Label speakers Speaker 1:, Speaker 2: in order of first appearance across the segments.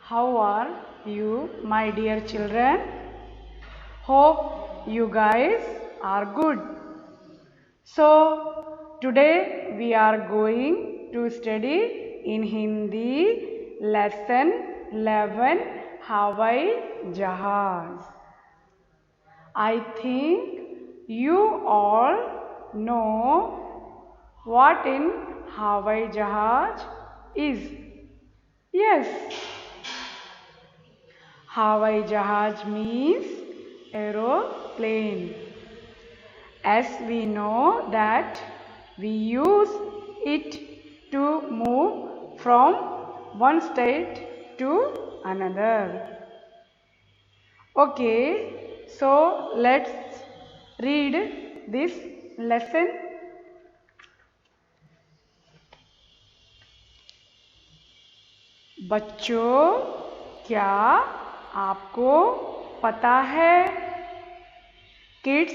Speaker 1: How are you, my dear children? Hope you guys are good. So, today we are going to study in Hindi lesson 11 Hawai Jahaz. I think you all know what in Hawai Jahaz is. Yes, Hawai Jahaz means aeroplane. As we know that we use it to move from one state to another. Okay, so let's read this lesson. बच्चों, क्या आपको पता है? Kids,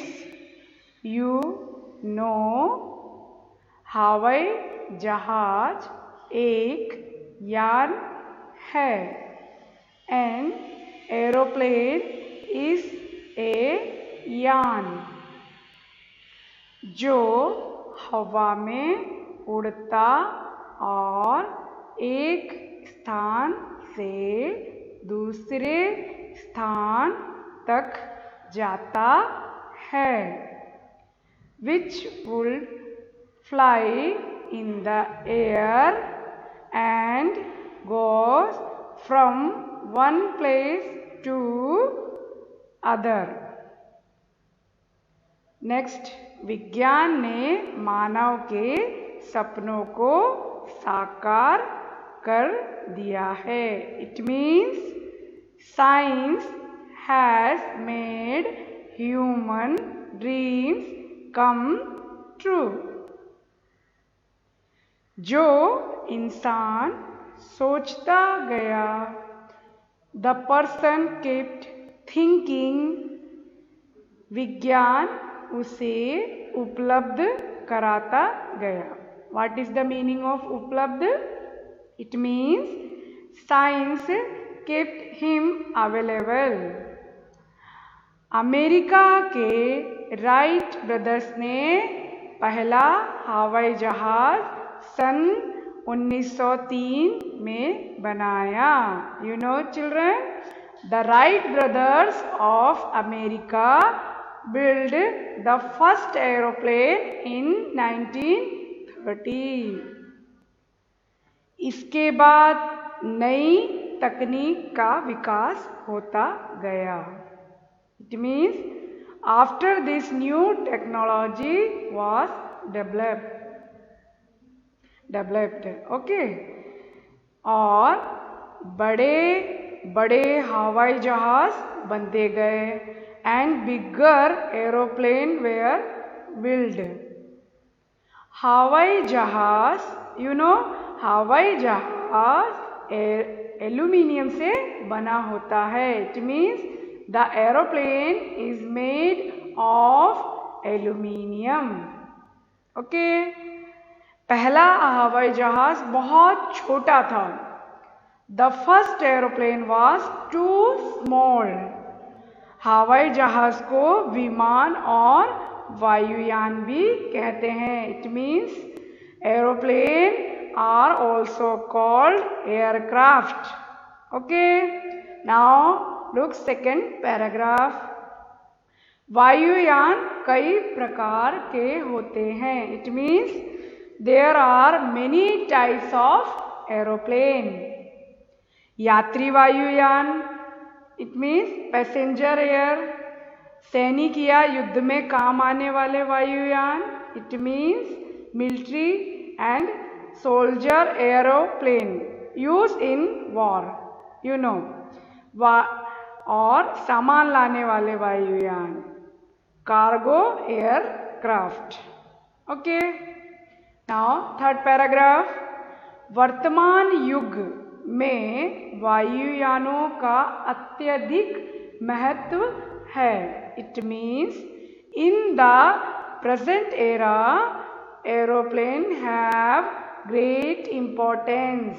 Speaker 1: you know, हवाई जहाज एक यान है. An aeroplane is a यान जो हवा में उड़ता और एक स्थान से दूसरे स्थान तक जाता है. Which would fly in the air and goes from one place to other. Next, विज्ञान ने मानव के सपनों को साकार कर दिया है. It means science has made human dreams come true. जो इंसान सोचता गया, the person kept thinking, विज्ञान उसे उपलब्ध कराता गया. What is the meaning of उपलब्ध? It means science kept him available. America के राइट ब्रदर्स ने पहला हवाई जहाज सन 1903 में बनाया. You know children, the Wright brothers of America built the first aeroplane in 1930. इसके बाद नई तकनीक का विकास होता गया. It means after this new technology was developed. Okay. और बड़े बड़े हवाई जहाज बनते गए and bigger aeroplane were built. हवाई जहाज, you know, हवाई जहाज एल्यूमिनियम से बना होता है. It means the aeroplane is made of aluminium. Okay. पहला हवाई जहाज बहुत छोटा था. The first aeroplane was too small. हवाई जहाज को विमान और वायुयान भी कहते हैं. It means aeroplane are also called aircraft. Okay. Now look second paragraph. वायुयान कई प्रकार के होते हैं. It means there are many types of aeroplane. यात्री वायुयान, it means passenger air. सैनिक या युद्ध में काम आने वाले वायुयान, it means military and soldier aeroplane used in war, you know. और सामान लाने वाले वायुयान, cargo aircraft. Okay. Now third paragraph. वर्तमान युग में वायुयानों का अत्यधिक महत्व है. It means in the present era aeroplane have great importance.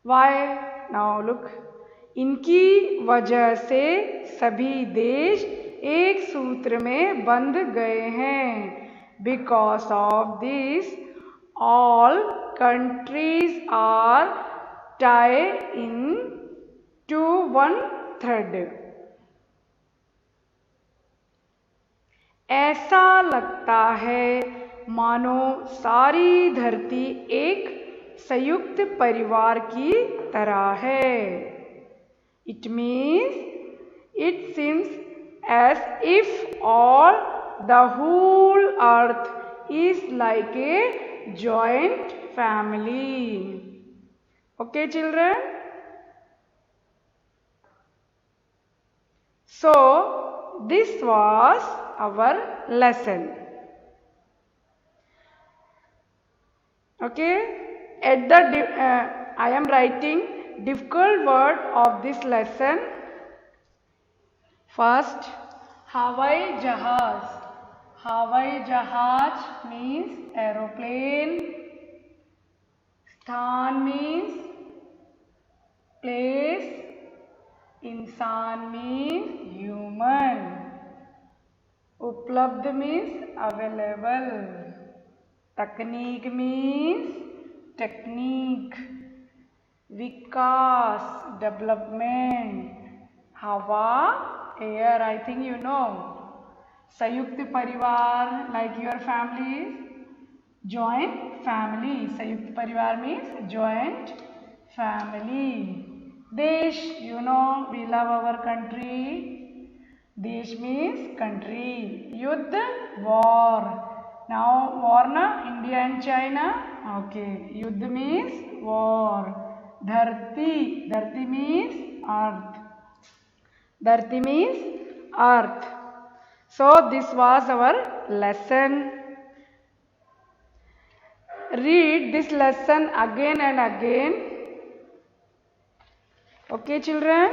Speaker 1: Why? Now look, इनकी वजह से सभी देश एक सूत्र में बंध गए हैं. Because of this all countries are tied in to one thread. ऐसा लगता है मानो सारी धरती एक संयुक्त परिवार की तरह है. It means it seems as if all the whole earth is like a joint family. Okay, children? So, this was our lesson. Okay? At the I am writing difficult word of this lesson. First, Hawai Jahaz. Hawai Jahaz means aeroplane. Sthan means place. Insan means human. Uplabdh means available. Takneek means technique. Vikas, development. Hawa, air, I think you know. Sayukt Parivar, like your families. Joint family. Sayukt Parivar means joint family. Desh, you know, we love our country. Desh means country. Yuddh, war. Now, war na, India and China. Okay. Yuddh means war. Dharti. Dharti means earth. Dharti means earth. So, this was our lesson. Read this lesson again and again. Okay, children?